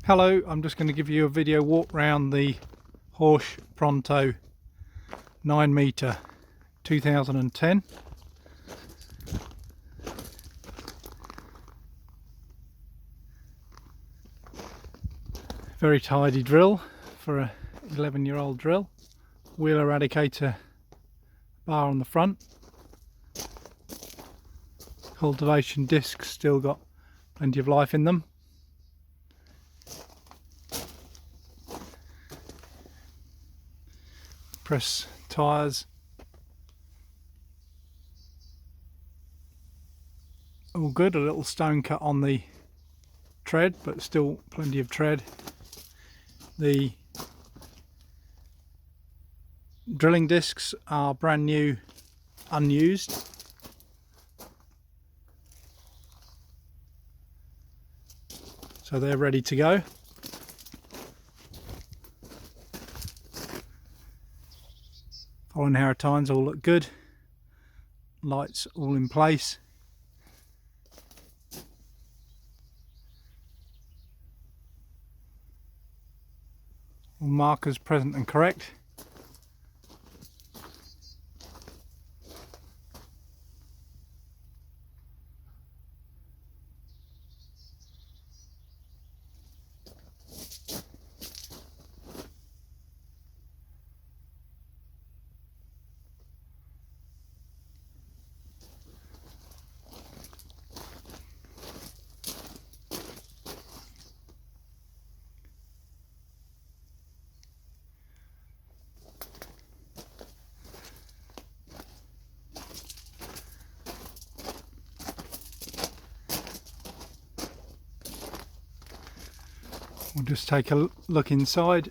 Hello, I'm just going to give you a video walk round the HORSCH Pronto 9 metre 2010. Very tidy drill for a 11-year-old drill. Wheel eradicator bar on the front. Cultivation discs still got plenty of life in them. Press tyres, all good. A little stone cut on the tread, but still plenty of tread. The drilling discs are brand new, unused. So they're ready to go. Following harrow tines all look good. Lights all in place. All markers present and correct. We'll just take a look inside.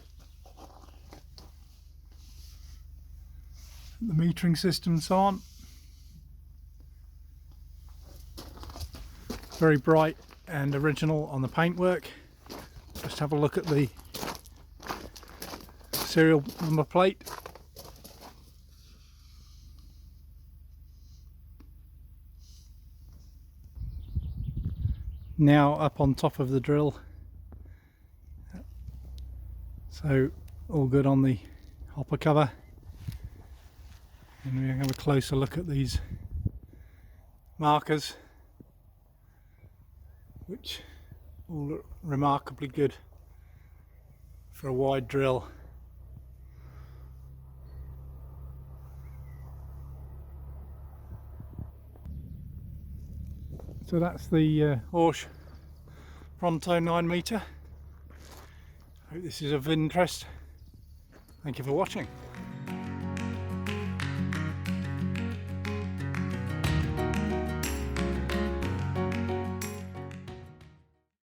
The metering system's on. Very bright and original on the paintwork. Just have a look at the serial number plate. Now up on top of the drill. So all good on the hopper cover, and we'll have a closer look at these markers, which all look remarkably good for a wide drill. So that's the HORSCH Pronto 9 metre. Hope this is of interest. Thank you for watching.